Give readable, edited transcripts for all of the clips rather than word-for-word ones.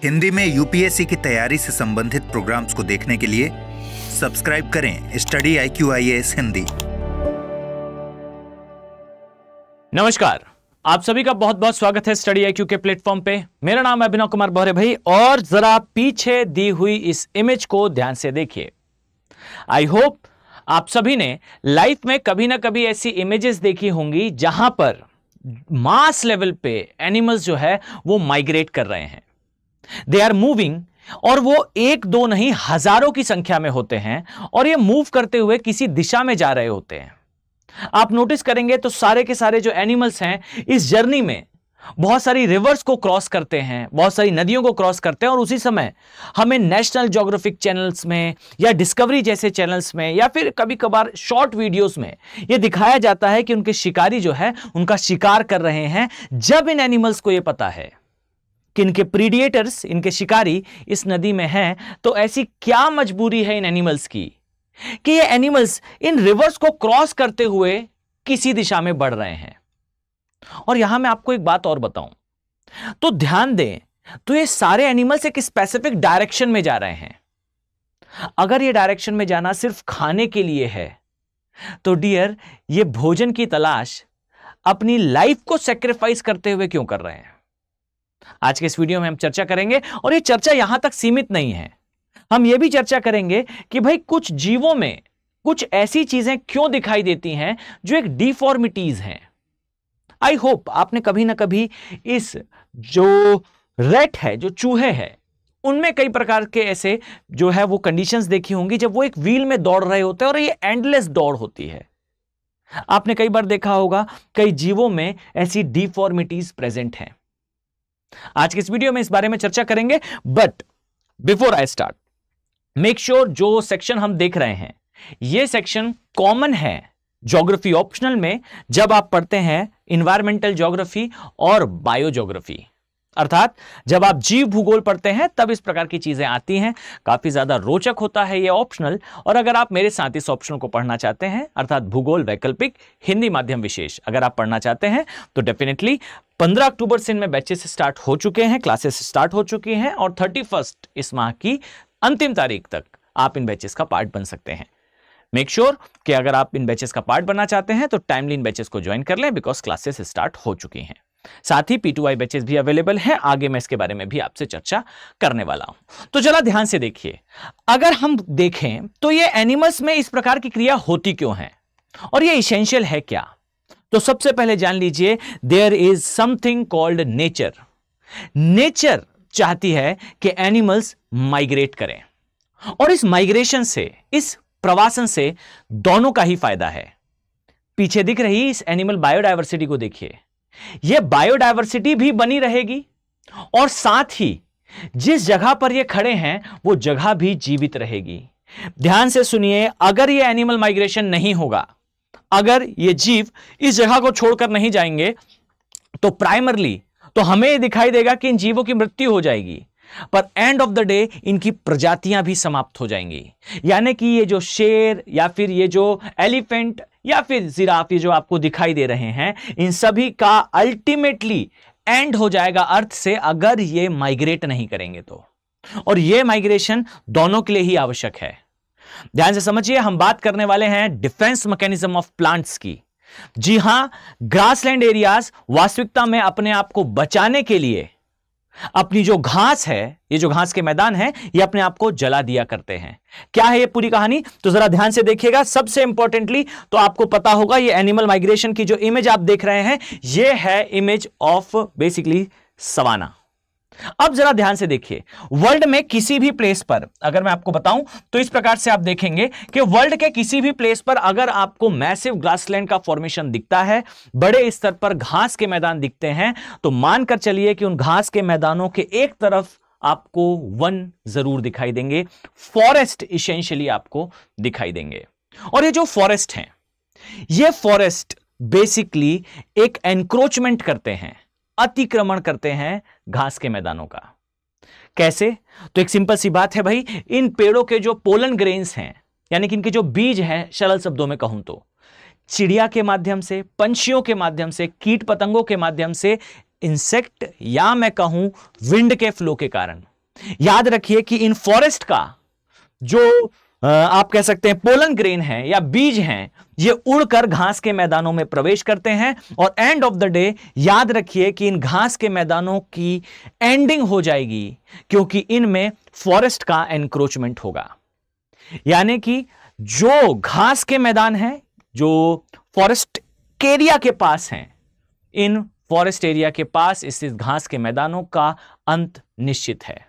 हिंदी में यूपीएससी की तैयारी से संबंधित प्रोग्राम्स को देखने के लिए सब्सक्राइब करें स्टडी IQ IAS हिंदी। नमस्कार, आप सभी का बहुत बहुत स्वागत है स्टडी IQ के प्लेटफॉर्म पे। मेरा नाम है अभिनव कुमार बहरे भाई, और जरा पीछे दी हुई इस इमेज को ध्यान से देखिए। आई होप आप सभी ने लाइफ में कभी ना कभी ऐसी इमेजेस देखी होंगी जहां पर मास लेवल पे एनिमल्स जो है वो माइग्रेट कर रहे हैं, दे आर मूविंग, और वो एक दो नहीं हजारों की संख्या में होते हैं और ये मूव करते हुए किसी दिशा में जा रहे होते हैं। आप नोटिस करेंगे तो सारे के सारे जो एनिमल्स हैं इस जर्नी में बहुत सारी रिवर्स को क्रॉस करते हैं, बहुत सारी नदियों को क्रॉस करते हैं, और उसी समय हमें नेशनल ज्योग्राफिक चैनल्स में या डिस्कवरी जैसे चैनल्स में या फिर कभी कभार शॉर्ट वीडियोस में यह दिखाया जाता है कि उनके शिकारी जो है उनका शिकार कर रहे हैं। जब इन एनिमल्स को यह पता है कि इनके प्रीडिएटर्स, इनके शिकारी इस नदी में हैं, तो ऐसी क्या मजबूरी है इन एनिमल्स की कि ये एनिमल्स इन रिवर्स को क्रॉस करते हुए किसी दिशा में बढ़ रहे हैं। और यहां मैं आपको एक बात और बताऊं तो ध्यान दें, तो ये सारे एनिमल्स एक स्पेसिफिक डायरेक्शन में जा रहे हैं। अगर ये डायरेक्शन में जाना सिर्फ खाने के लिए है तो डियर, ये भोजन की तलाश अपनी लाइफ को सेक्रीफाइस करते हुए क्यों कर रहे हैं? आज के इस वीडियो में हम चर्चा करेंगे, और ये चर्चा यहां तक सीमित नहीं है। हम यह भी चर्चा करेंगे कि भाई कुछ जीवों में कुछ ऐसी चीजें क्यों दिखाई देती हैं जो एक डिफॉर्मिटीज हैं। आई होप आपने कभी ना कभी इस जो रैट है, जो चूहे हैं, उनमें कई प्रकार के ऐसे जो है वो कंडीशंस देखी होंगी जब वो एक व्हील में दौड़ रहे होते हैं और ये एंडलेस दौड़ होती है। आपने कई बार देखा होगा कई जीवों में ऐसी डिफॉर्मिटीज प्रेजेंट हैं। आज के इस वीडियो में इस बारे में चर्चा करेंगे, but before I start, make sure जो सेक्शन हम देख रहे हैं यह सेक्शन कॉमन है ज्योग्राफी ऑप्शनल में जब आप पढ़ते हैं इन्वायरमेंटल ज्योग्राफी और बायो ज्योग्राफी, अर्थात जब आप जीव भूगोल पढ़ते हैं तब इस प्रकार की चीजें आती हैं। काफी ज्यादा रोचक होता है ये ऑप्शनल, और अगर आप मेरे साथ इस ऑप्शनल को पढ़ना चाहते हैं, अर्थात भूगोल वैकल्पिक हिंदी माध्यम विशेष अगर आप पढ़ना चाहते हैं तो डेफिनेटली 15 अक्टूबर से इनमें बैचेस स्टार्ट हो चुके हैं, क्लासेस स्टार्ट हो चुकी हैं, और 31 इस माह की अंतिम तारीख तक आप इन बैचेस का पार्ट बन सकते हैं। मेक श्योर कि अगर आप इन बैचेस का पार्ट बनना चाहते हैं तो टाइमली इन बैचेस को ज्वाइन कर लें, बिकॉज क्लासेस स्टार्ट हो चुकी हैं। साथ ही P2I बैचेस भी अवेलेबल हैं, आगे मैं इसके बारे में भी आपसे चर्चा करने वाला हूं। तो जरा ध्यान से देखिए, अगर हम देखें तो ये एनिमल्स में इस प्रकार की क्रिया होती क्यों है और ये इसेंशियल है क्या? तो सबसे पहले जान लीजिए, there is something called nature. Nature चाहती है कि एनिमल्स माइग्रेट करें, और इस माइग्रेशन से, इस प्रवासन से दोनों का ही फायदा है। पीछे दिख रही इस एनिमल बायोडायवर्सिटी को देखिए, यह बायोडायवर्सिटी भी बनी रहेगी और साथ ही जिस जगह पर यह खड़े हैं वो जगह भी जीवित रहेगी। ध्यान से सुनिए, अगर यह एनिमल माइग्रेशन नहीं होगा, अगर ये जीव इस जगह को छोड़कर नहीं जाएंगे, तो प्राइमरली तो हमें यह दिखाई देगा कि इन जीवों की मृत्यु हो जाएगी, पर एंड ऑफ द डे इनकी प्रजातियां भी समाप्त हो जाएंगी। यानी कि ये जो शेर या फिर ये जो एलिफेंट या फिर जिराफ, ये जो आपको दिखाई दे रहे हैं, इन सभी का अल्टीमेटली एंड हो जाएगा अर्थ से, अगर ये माइग्रेट नहीं करेंगे तो। और ये माइग्रेशन दोनों के लिए ही आवश्यक है। ध्यान से समझिए, हम बात करने वाले हैं डिफेंस मैकेनिज्म ऑफ प्लांट्स की। जी हां, ग्रासलैंड एरियाज वास्तविकता में अपने आप को बचाने के लिए अपनी जो घास है, ये जो घास के मैदान है, ये अपने आप को जला दिया करते हैं। क्या है ये पूरी कहानी? तो जरा ध्यान से देखिएगा। सबसे इंपॉर्टेंटली तो आपको पता होगा, ये एनिमल माइग्रेशन की जो इमेज आप देख रहे हैं, ये है इमेज ऑफ बेसिकली सवाना। अब जरा ध्यान से देखिए, वर्ल्ड में किसी भी प्लेस पर अगर मैं आपको बताऊं तो इस प्रकार से आप देखेंगे कि वर्ल्ड के किसी भी प्लेस पर अगर आपको मैसिव ग्रासलैंड का फॉर्मेशन दिखता है, बड़े स्तर पर घास के मैदान दिखते हैं, तो मानकर चलिए कि उन घास के मैदानों के एक तरफ आपको वन जरूर दिखाई देंगे, फॉरेस्ट इसेंशियली आपको दिखाई देंगे। और ये जो फॉरेस्ट हैं, ये फॉरेस्ट बेसिकली एक एनक्रोचमेंट करते हैं, अतिक्रमण करते हैं घास के मैदानों का। कैसे? तो एक सिंपल सी बात है भाई, इन पेड़ों के जो पोलन ग्रेन्स हैं, यानी कि इनके जो बीज हैं, सरल शब्दों में कहूं तो चिड़िया के माध्यम से, पंछियों के माध्यम से, कीट पतंगों के माध्यम से, इंसेक्ट या मैं कहूं विंड के फ्लो के कारण याद रखिए कि इन फॉरेस्ट का जो आप कह सकते हैं पोलन ग्रेन है या बीज हैं, ये उड़कर घास के मैदानों में प्रवेश करते हैं और एंड ऑफ द डे याद रखिए कि इन घास के मैदानों की एंडिंग हो जाएगी क्योंकि इनमें फॉरेस्ट का एनक्रोचमेंट होगा। यानी कि जो घास के मैदान हैं, जो फॉरेस्ट एरिया के पास हैं, इन फॉरेस्ट एरिया के पास स्थित घास के मैदानों का अंत निश्चित है।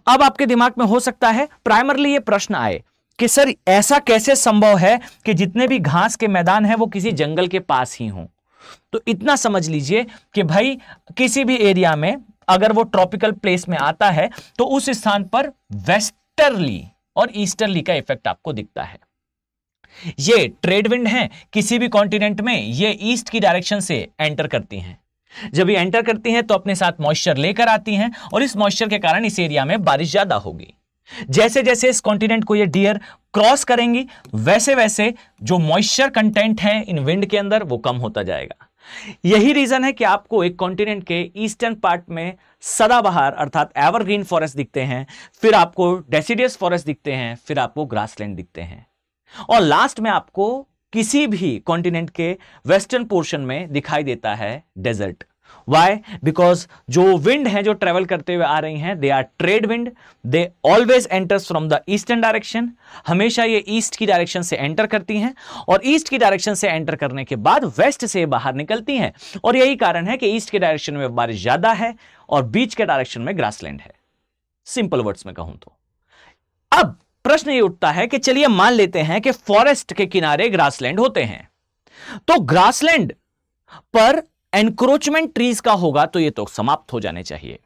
अब आपके दिमाग में हो सकता है प्राइमरली ये प्रश्न आए कि सर ऐसा कैसे संभव है कि जितने भी घास के मैदान हैं वो किसी जंगल के पास ही हों। तो इतना समझ लीजिए कि भाई किसी भी एरिया में अगर वो ट्रॉपिकल प्लेस में आता है तो उस स्थान पर वेस्टर्ली और ईस्टर्ली का इफेक्ट आपको दिखता है। ये ट्रेड विंड हैं, किसी भी कॉन्टिनेंट में ये ईस्ट की डायरेक्शन से एंटर करती हैं। जब ये एंटर करती हैं तो अपने साथ मॉइस्चर लेकर आती हैं और इस मॉइस्चर के कारण इस एरिया में बारिश ज्यादा होगी। जैसे जैसे इस कॉन्टिनेंट को ये डियर क्रॉस करेंगी वैसे वैसे जो मॉइस्चर कंटेंट है इन विंड के अंदर वो कम होता जाएगा। यही रीजन है कि आपको एक कॉन्टिनेंट के ईस्टर्न पार्ट में सदाबहार अर्थात एवरग्रीन फॉरेस्ट दिखते हैं, फिर आपको डेसिडियस फॉरेस्ट दिखते हैं, फिर आपको ग्रासलैंड दिखते हैं और लास्ट में आपको किसी भी कॉन्टिनेंट के वेस्टर्न पोर्शन में दिखाई देता है डेजर्ट। वाई? बिकॉज जो विंड है जो ट्रेवल करते हुए आ रही हैं, they are trade wind, they always enters from the eastern direction. हमेशा ये ईस्ट की डायरेक्शन से एंटर करती हैं और ईस्ट की डायरेक्शन से एंटर करने के बाद वेस्ट से बाहर निकलती हैं और यही कारण है कि ईस्ट के डायरेक्शन में बारिश ज्यादा है और बीच के डायरेक्शन में ग्रासलैंड है। सिंपल वर्ड्स में कहूं तो अब प्रश्न ये उठता है कि चलिए मान लेते हैं कि फॉरेस्ट के किनारे ग्रासलैंड होते हैं, तो ग्रासलैंड पर एनक्रोचमेंट ट्रीज का होगा तो ये तो समाप्त हो जाने चाहिए।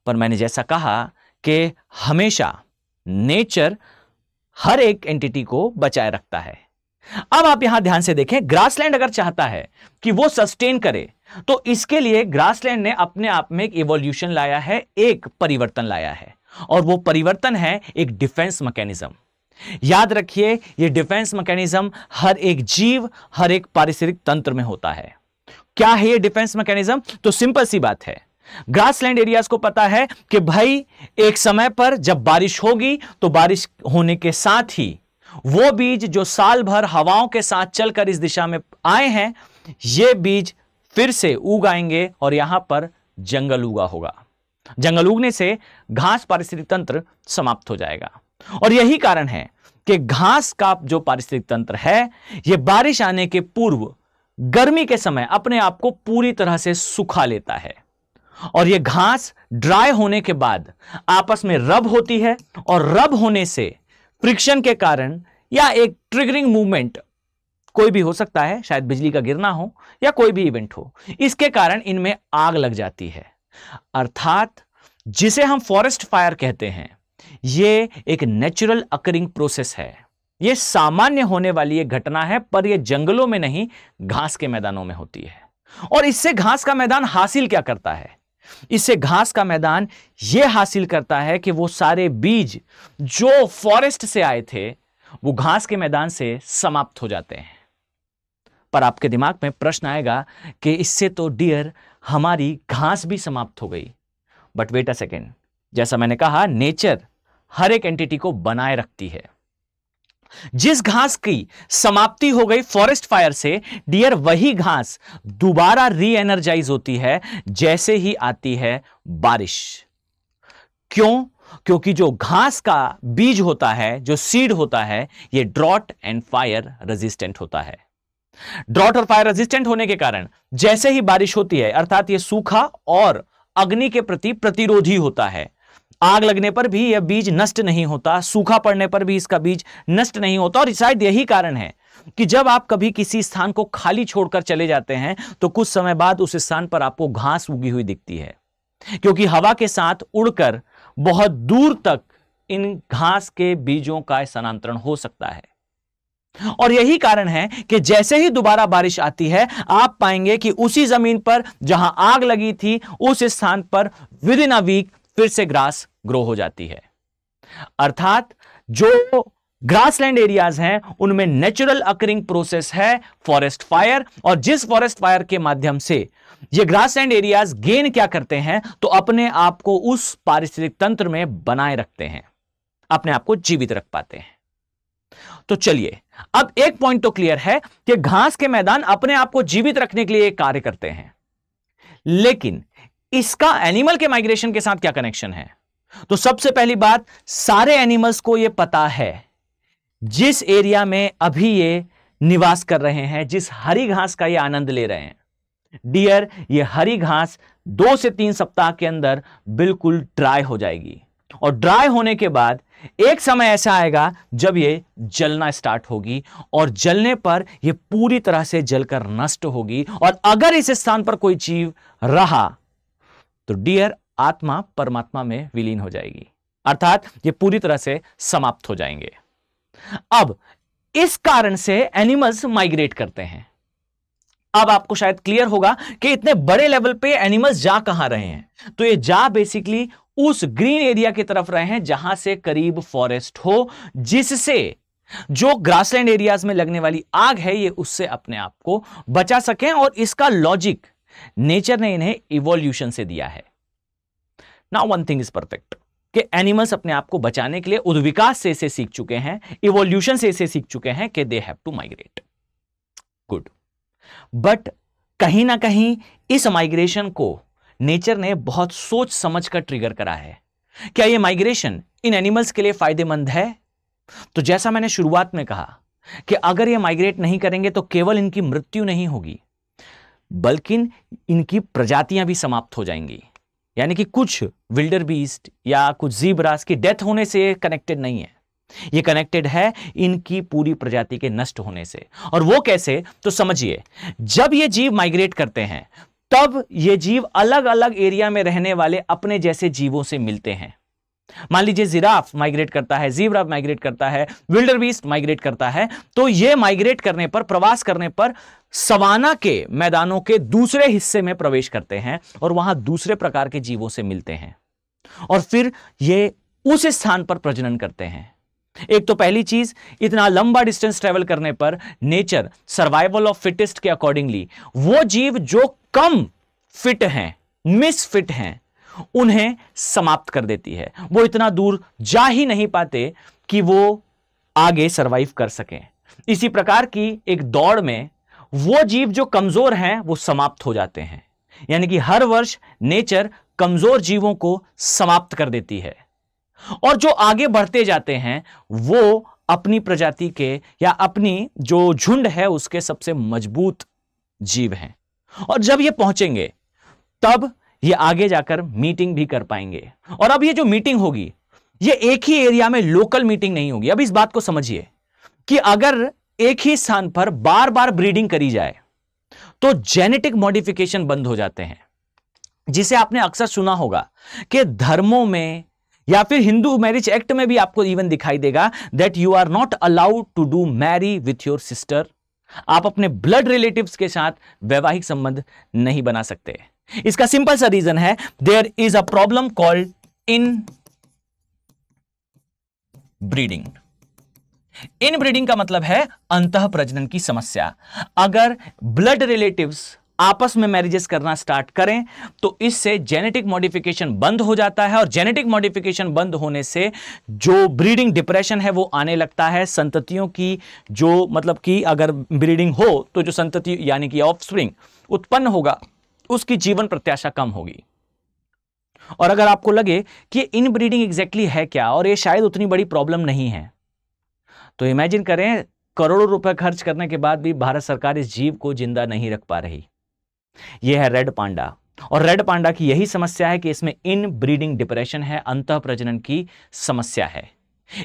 पर मैंने जैसा कहा कि हमेशा नेचर हर एक एंटिटी को बचाए रखता है। अब आप यहां ध्यान से देखें, ग्रासलैंड अगर चाहता है कि वो सस्टेन करे तो इसके लिए ग्रासलैंड ने अपने आप में एक इवोल्यूशन लाया है, एक परिवर्तन लाया है और वो परिवर्तन है एक डिफेंस मैकेनिज्म। याद रखिए ये डिफेंस मैकेनिज्म हर एक जीव, हर एक पारिस्थितिक तंत्र में होता है। क्या है ये डिफेंस मैकेनिज्म? तो सिंपल सी बात है, ग्रासलैंड एरियाज को पता है कि भाई एक समय पर जब बारिश होगी तो बारिश होने के साथ ही वो बीज जो साल भर हवाओं के साथ चलकर इस दिशा में आए हैं, ये बीज फिर से उग आएंगे और यहां पर जंगल उगा होगा। जंगल उगने से घास पारिस्थितिक तंत्र समाप्त हो जाएगा और यही कारण है कि घास का जो पारिस्थितिक तंत्र है यह बारिश आने के पूर्व गर्मी के समय अपने आप को पूरी तरह से सुखा लेता है और यह घास ड्राई होने के बाद आपस में रब होती है और रब होने से फ्रिक्शन के कारण या एक ट्रिगरिंग मूवमेंट, कोई भी हो सकता है, शायद बिजली का गिरना हो या कोई भी इवेंट हो, इसके कारण इनमें आग लग जाती है। अर्थात जिसे हम फॉरेस्ट फायर कहते हैं, यह एक नेचुरल अकरिंग प्रोसेस है। यह सामान्य होने वाली एक घटना है, पर यह जंगलों में नहीं, घास के मैदानों में होती है। और इससे घास का मैदान हासिल क्या करता है? इससे घास का मैदान यह हासिल करता है कि वो सारे बीज जो फॉरेस्ट से आए थे वो घास के मैदान से समाप्त हो जाते हैं। पर आपके दिमाग में प्रश्न आएगा कि इससे तो डियर हमारी घास भी समाप्त हो गई। बट वेट अ सेकेंड, जैसा मैंने कहा नेचर हर एक एंटिटी को बनाए रखती है। जिस घास की समाप्ति हो गई फॉरेस्ट फायर से, डियर वही घास दोबारा री एनर्जाइज होती है जैसे ही आती है बारिश। क्यों? क्योंकि जो घास का बीज होता है, जो सीड होता है, यह ड्रॉट एंड फायर रेजिस्टेंट होता है। ड्रॉट और फायर रेजिस्टेंट होने के कारण जैसे ही बारिश होती है, अर्थात यह सूखा और अग्नि के प्रति प्रतिरोधी होता है। आग लगने पर भी यह बीज नष्ट नहीं होता, सूखा पड़ने पर भी इसका बीज नष्ट नहीं होता। और शायद यही कारण है कि जब आप कभी किसी स्थान को खाली छोड़कर चले जाते हैं तो कुछ समय बाद उस स्थान पर आपको घास उगी हुई दिखती है, क्योंकि हवा के साथ उड़कर बहुत दूर तक इन घास के बीजों का स्थानांतरण हो सकता है। और यही कारण है कि जैसे ही दोबारा बारिश आती है, आप पाएंगे कि उसी जमीन पर जहां आग लगी थी उस स्थान पर विद इन अ वीक फिर से ग्रास ग्रो हो जाती है। अर्थात जो ग्रासलैंड एरियाज हैं उनमें नेचुरल अकरिंग प्रोसेस है फॉरेस्ट फायर, और जिस फॉरेस्ट फायर के माध्यम से ये ग्रासलैंड एरियाज गेन क्या करते हैं, तो अपने आप को उस पारिस्थितिक तंत्र में बनाए रखते हैं, अपने आप को जीवित रख पाते हैं। तो चलिए, अब एक पॉइंट तो क्लियर है कि घास के मैदान अपने आप को जीवित रखने के लिए कार्य करते हैं, लेकिन इसका एनिमल के माइग्रेशन के साथ क्या कनेक्शन है? तो सबसे पहली बात, सारे एनिमल्स को यह पता है जिस एरिया में अभी ये निवास कर रहे हैं, जिस हरी घास का ये आनंद ले रहे हैं, डियर, ये हरी घास 2 से 3 सप्ताह के अंदर बिल्कुल ड्राई हो जाएगी, और ड्राई होने के बाद एक समय ऐसा आएगा जब ये जलना स्टार्ट होगी, और जलने पर ये पूरी तरह से जलकर नष्ट होगी। और अगर इस स्थान पर कोई जीव रहा तो डियर, आत्मा परमात्मा में विलीन हो जाएगी, अर्थात ये पूरी तरह से समाप्त हो जाएंगे। अब इस कारण से एनिमल्स माइग्रेट करते हैं। अब आपको शायद क्लियर होगा कि इतने बड़े लेवल पे एनिमल्स जा कहां रहे हैं, तो ये जा बेसिकली उस ग्रीन एरिया की तरफ रहे हैं जहां से करीब फॉरेस्ट हो, जिससे जो ग्रासलैंड एरियाज में लगने वाली आग है ये उससे अपने आप को बचा सकें। और इसका लॉजिक नेचर ने इन्हें इवोल्यूशन से दिया है। Now one thing is perfect कि एनिमल्स अपने आप को बचाने के लिए उद्विकास से इसे सीख चुके हैं, इवोल्यूशन से इसे सीख चुके हैं कि they have to migrate. Good, but कहीं ना कहीं इस माइग्रेशन को नेचर ने बहुत सोच समझ कर ट्रिगर करा है। क्या यह माइग्रेशन इन एनिमल्स के लिए फायदेमंद है? तो जैसा मैंने शुरुआत में कहा कि अगर ये माइग्रेट नहीं करेंगे तो केवल इनकी मृत्यु नहीं होगी, बल्कि इनकी प्रजातियां भी समाप्त हो जाएंगी। यानी कि कुछ विल्डर बीस्ट या कुछ ज़ीब्रास की डेथ होने से कनेक्टेड नहीं है, ये कनेक्टेड है इनकी पूरी प्रजाति के नष्ट होने से। और वो कैसे? तो समझिए, जब ये जीव माइग्रेट करते हैं तब ये जीव अलग अलग एरिया में रहने वाले अपने जैसे जीवों से मिलते हैं। मान लीजिए जिराफ माइग्रेट करता है, ज़ीब्रा माइग्रेट करता है, विल्डर बीस्ट माइग्रेट करता है, तो ये माइग्रेट करने पर, प्रवास करने पर सवाना के मैदानों के दूसरे हिस्से में प्रवेश करते हैं और वहां दूसरे प्रकार के जीवों से मिलते हैं, और फिर ये उस स्थान पर प्रजनन करते हैं। एक तो पहली चीज, इतना लंबा डिस्टेंस ट्रेवल करने पर नेचर सर्वाइवल ऑफ फिटेस्ट के अकॉर्डिंगली वो जीव जो कम फिट हैं, मिसफिट हैं, उन्हें समाप्त कर देती है। वो इतना दूर जा ही नहीं पाते कि वो आगे सरवाइव कर सकें। इसी प्रकार की एक दौड़ में वो जीव जो कमजोर हैं वो समाप्त हो जाते हैं। यानी कि हर वर्ष नेचर कमजोर जीवों को समाप्त कर देती है, और जो आगे बढ़ते जाते हैं वो अपनी प्रजाति के या अपनी जो झुंड है उसके सबसे मजबूत जीव हैं। और जब ये पहुंचेंगे तब ये आगे जाकर मीटिंग भी कर पाएंगे। और अब ये जो मीटिंग होगी ये एक ही एरिया में लोकल मीटिंग नहीं होगी। अब इस बात को समझिए कि अगर एक ही स्थान पर बार बार ब्रीडिंग करी जाए तो जेनेटिक मॉडिफिकेशन बंद हो जाते हैं, जिसे आपने अक्सर सुना होगा कि धर्मों में या फिर हिंदू मैरिज एक्ट में भी आपको इवन दिखाई देगा that you are not allowed to do marry with your sister. आप अपने ब्लड रिलेटिव्स के साथ वैवाहिक संबंध नहीं बना सकते। इसका सिंपल सा रीजन है, there is a problem called inbreeding. Inbreeding का मतलब है अंतः प्रजनन की समस्या। अगर ब्लड रिलेटिव्स आपस में मैरिजेस करना स्टार्ट करें तो इससे जेनेटिक मॉडिफिकेशन बंद हो जाता है, और जेनेटिक मॉडिफिकेशन बंद होने से जो ब्रीडिंग डिप्रेशन है वो आने लगता है। संततियों की जो मतलब कि अगर ब्रीडिंग हो तो जो संतति यानी कि ऑफस्प्रिंग उत्पन्न होगा उसकी जीवन प्रत्याशा कम होगी। और अगर आपको लगे कि इन ब्रीडिंग एग्जैक्टली है क्या और ये शायद उतनी बड़ी प्रॉब्लम नहीं है, तो इमेजिन करें करोड़ों रुपए खर्च करने के बाद भी भारत सरकार इस जीव को जिंदा नहीं रख पा रही। यह है रेड पांडा, और रेड पांडा की यही समस्या है कि इसमें इन ब्रीडिंग डिप्रेशन है, अंतः प्रजनन की समस्या है।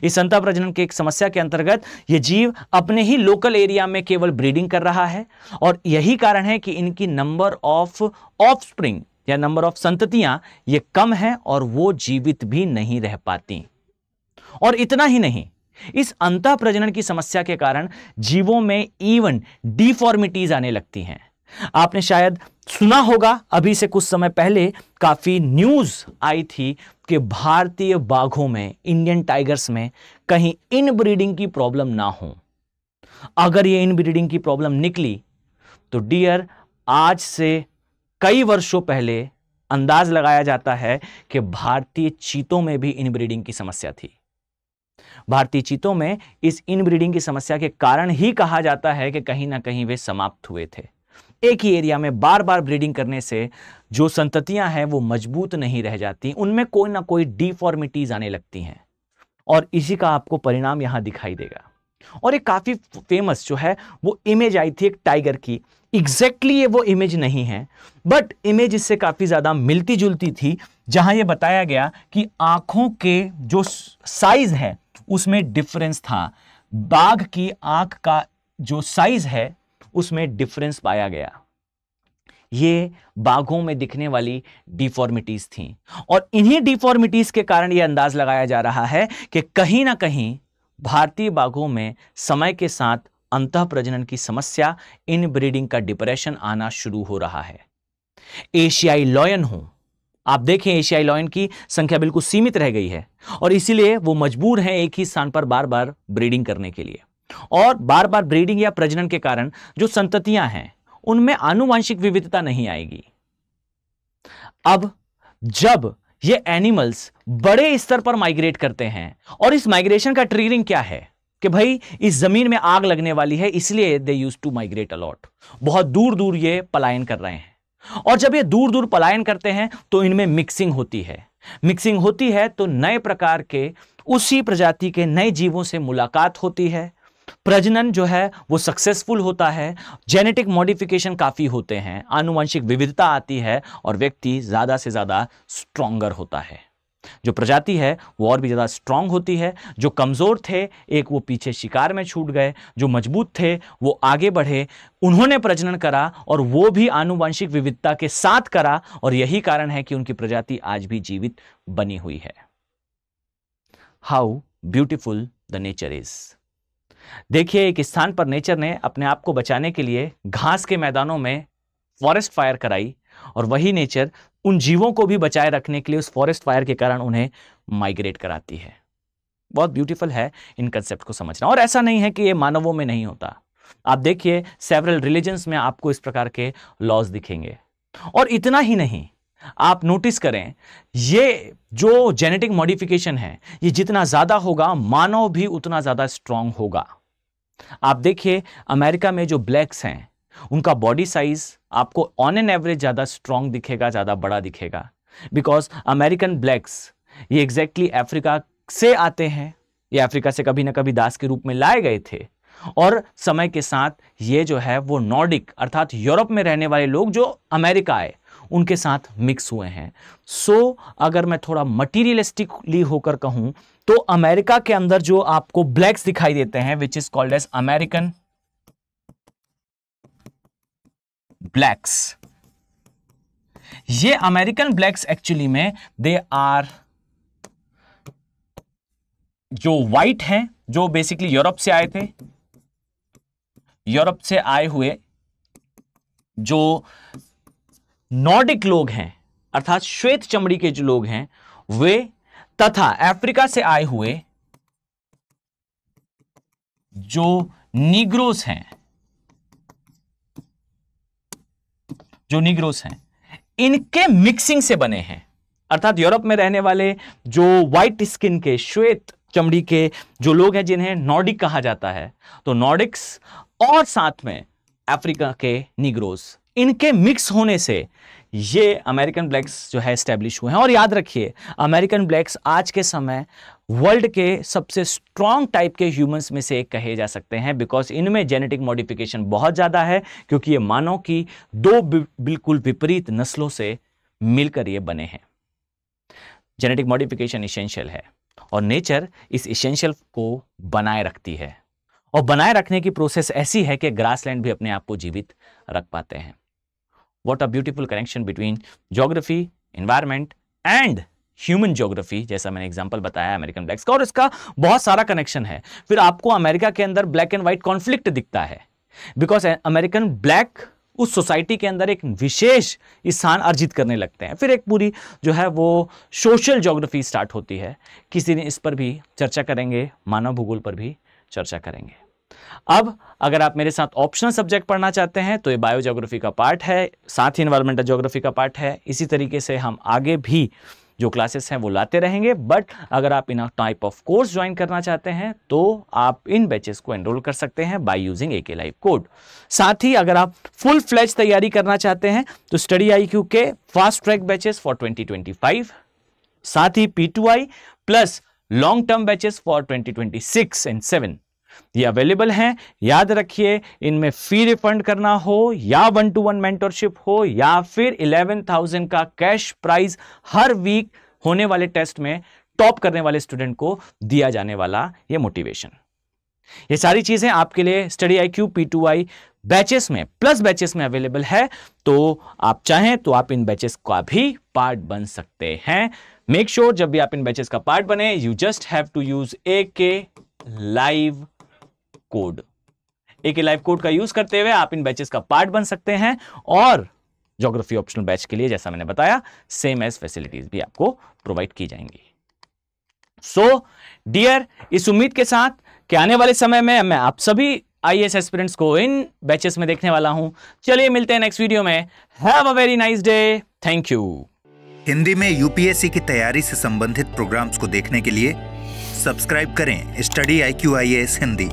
इस अंतः प्रजनन की एक समस्या के अंतर्गत यह जीव अपने ही लोकल एरिया में केवल ब्रीडिंग कर रहा है, और यही कारण है कि इनकी नंबर ऑफ ऑफस्प्रिंग या नंबर ऑफ संततियां ये कम है और वो जीवित भी नहीं रह पाती। और इतना ही नहीं, इस अंतः प्रजनन की समस्या के कारण जीवों में इवन डिफॉर्मिटीज आने लगती हैं। आपने शायद सुना होगा, अभी से कुछ समय पहले काफी न्यूज आई थी कि भारतीय बाघों में, इंडियन टाइगर्स में कहीं इन ब्रीडिंग की प्रॉब्लम ना हो। अगर ये इन ब्रीडिंग की प्रॉब्लम निकली तो डियर आज से कई वर्षों पहले अंदाज लगाया जाता है कि भारतीय चीतों में भी इनब्रीडिंग की समस्या थी। भारतीय चीतों में इस इनब्रीडिंग की समस्या के कारण ही कहा जाता है कि कहीं ना कहीं वे समाप्त हुए थे। एक ही एरिया में बार बार ब्रीडिंग करने से जो संततियां हैं वो मजबूत नहीं रह जाती, उनमें कोई ना कोई डिफॉर्मिटीज आने लगती हैं और इसी का आपको परिणाम यहां दिखाई देगा। और एक काफी फेमस जो है वो इमेज आई थी एक टाइगर की। एग्जैक्टली ये वो इमेज नहीं है, बट इमेज इससे काफी ज्यादा मिलती जुलती थी, जहां ये बताया गया कि आंखों के जो साइज है उसमें डिफरेंस था। बाघ की आंख का जो साइज है उसमें डिफरेंस पाया गया। ये बाघों में दिखने वाली डिफॉर्मिटीज थी और इन्हीं डिफॉर्मिटीज के कारण यह अंदाज लगाया जा रहा है कि कहीं ना कहीं भारतीय बाघों में समय के साथ अंतः प्रजनन की समस्या, इनब्रीडिंग का डिप्रेशन आना शुरू हो रहा है। एशियाई लॉयन हो, आप देखें एशियाई लॉयन की संख्या बिल्कुल सीमित रह गई है और इसीलिए वो मजबूर हैं एक ही स्थान पर बार बार ब्रीडिंग करने के लिए। और बार बार ब्रीडिंग या प्रजनन के कारण जो संततियां हैं उनमें आनुवंशिक विविधता नहीं आएगी। अब जब ये एनिमल्स बड़े स्तर पर माइग्रेट करते हैं और इस माइग्रेशन का ट्रिगरिंग क्या है कि भाई इस जमीन में आग लगने वाली है, इसलिए दे यूज टू माइग्रेट अलॉट। बहुत दूर दूर ये पलायन कर रहे हैं और जब ये दूर दूर पलायन करते हैं तो इनमें मिक्सिंग होती है। मिक्सिंग होती है तो नए प्रकार के उसी प्रजाति के नए जीवों से मुलाकात होती है, प्रजनन जो है वो सक्सेसफुल होता है, जेनेटिक मॉडिफिकेशन काफी होते हैं, आनुवंशिक विविधता आती है और व्यक्ति ज्यादा से ज्यादा स्ट्रॉन्गर होता है। जो प्रजाति है वो और भी ज्यादा स्ट्रांग होती है। जो कमजोर थे एक वो पीछे शिकार में छूट गए, जो मजबूत थे वो आगे बढ़े, उन्होंने प्रजनन करा और वो भी आनुवंशिक विविधता के साथ करा और यही कारण है कि उनकी प्रजाति आज भी जीवित बनी हुई है। How beautiful the nature is. देखिए एक स्थान पर नेचर ने अपने आप को बचाने के लिए घास के मैदानों में फॉरेस्ट फायर कराई और वही नेचर उन जीवों को भी बचाए रखने के लिए उस फॉरेस्ट फायर के कारण उन्हें माइग्रेट कराती है। बहुत ब्यूटीफुल है इन कंसेप्ट को समझना। और ऐसा नहीं है कि ये मानवों में नहीं होता। आप देखिए सेवरल रिलीजन्स में आपको इस प्रकार के लॉज दिखेंगे। और इतना ही नहीं, आप नोटिस करें ये जो जेनेटिक मॉडिफिकेशन है ये जितना ज्यादा होगा मानव भी उतना ज्यादा स्ट्रांग होगा। आप देखिए अमेरिका में जो ब्लैक्स हैं उनका बॉडी साइज आपको ऑन एन एवरेज ज्यादा स्ट्रांग दिखेगा, ज्यादा बड़ा दिखेगा, बिकॉज अमेरिकन ब्लैक्स ये एग्जैक्टली अफ्रीका से आते हैं। ये अफ्रीका से कभी ना कभी दास के रूप में लाए गए थे और समय के साथ ये जो है वो नॉर्डिक अर्थात यूरोप में रहने वाले लोग जो अमेरिका आए उनके साथ मिक्स हुए हैं। सो अगर मैं थोड़ा मटीरियलिस्टिकली होकर कहूं तो अमेरिका के अंदर जो आपको ब्लैक्स दिखाई देते हैं which is called as American blacks, ये अमेरिकन ब्लैक्स एक्चुअली में दे आर जो वाइट हैं जो बेसिकली यूरोप से आए थे, यूरोप से आए हुए जो नॉर्डिक लोग हैं अर्थात श्वेत चमड़ी के जो लोग हैं वे, तथा अफ्रीका से आए हुए जो नीग्रोस हैं, जो नीग्रोस हैं इनके मिक्सिंग से बने हैं। अर्थात यूरोप में रहने वाले जो व्हाइट स्किन के श्वेत चमड़ी के जो लोग हैं जिन्हें नॉर्डिक कहा जाता है, तो नॉर्डिक्स और साथ में अफ्रीका के नीग्रोस, इनके मिक्स होने से ये अमेरिकन ब्लैक्स जो है एस्टेब्लिश हुए हैं। और याद रखिए अमेरिकन ब्लैक्स आज के समय वर्ल्ड के सबसे स्ट्रॉन्ग टाइप के ह्यूमंस में से एक कहे जा सकते हैं, बिकॉज इनमें जेनेटिक मॉडिफिकेशन बहुत ज्यादा है, क्योंकि ये मानव की दो बिल्कुल विपरीत नस्लों से मिलकर ये बने हैं। जेनेटिक मॉडिफिकेशन इसेंशियल है और नेचर इस इसेंशियल को बनाए रखती है और बनाए रखने की प्रोसेस ऐसी है कि ग्रासलैंड भी अपने आप को जीवित रख पाते हैं। What a beautiful connection between geography, environment and human geography, जैसा मैंने एग्जांपल बताया अमेरिकन ब्लैक्स का, और इसका बहुत सारा कनेक्शन है। फिर आपको अमेरिका के अंदर ब्लैक एंड व्हाइट कॉन्फ्लिक्ट दिखता है, बिकॉज अमेरिकन ब्लैक उस सोसाइटी के अंदर एक विशेष स्थान अर्जित करने लगते हैं। फिर एक पूरी जो है वो सोशल ज्योग्राफी स्टार्ट होती है। किसी दिन इस पर भी चर्चा करेंगे, मानव भूगोल पर भी चर्चा करेंगे। अब अगर आप मेरे साथ ऑप्शनल सब्जेक्ट पढ़ना चाहते हैं तो ये बायोज्योग्राफी का पार्ट है, साथ ही एनवायरमेंटल ज्योग्राफी का पार्ट है। इसी तरीके से हम आगे भी जो क्लासेस हैं वो लाते रहेंगे। बट अगर आप इन टाइप ऑफ कोर्स ज्वाइन करना चाहते हैं तो आप इन बैचेस को एनरोल कर सकते हैं by using AK live code. साथ ही अगर आप फुल फ्लेज तैयारी करना चाहते हैं तो स्टडी IQ के फास्ट ट्रैक बैचेस फॉर 2025, साथ ही P2I plus long term batches for 2026 and 7 ये अवेलेबल हैं। याद रखिए, इनमें फी रिफंड करना हो या 1-to-1 मेंटरशिप हो या फिर 11,000 का कैश प्राइज हर वीक होने वाले टेस्ट में टॉप करने वाले स्टूडेंट को दिया जाने वाला ये मोटिवेशन, ये सारी चीजें आपके लिए स्टडी IQ P2I बैचेस में प्लस बैचेस में अवेलेबल है। तो आप चाहें तो आप इन बैचेस का भी पार्ट बन सकते हैं। मेक श्योर जब भी आप इन बैचेस का पार्ट बने, you just have to use AK live code. AK live code का यूज करते हुए आप इन बैचेस का पार्ट बन सकते हैं और ज्योग्राफी ऑप्शनल बैच के लिए जैसा मैंने बताया सेम एज फैसिलिटीज भी आपको प्रोवाइड की जाएंगी। सो डियर, इस उम्मीद के साथ कि आने वाले समय में मैं आप सभी IAS एस्पिरेंट्स को इन बैचेस में देखने वाला हूं। चलिए मिलते हैं नेक्स्ट वीडियो में। Have a very nice day. Thank you. Hindi में UPSC की तैयारी से संबंधित प्रोग्राम्स को देखने के लिए सब्सक्राइब करें स्टडी IQ IAS हिंदी।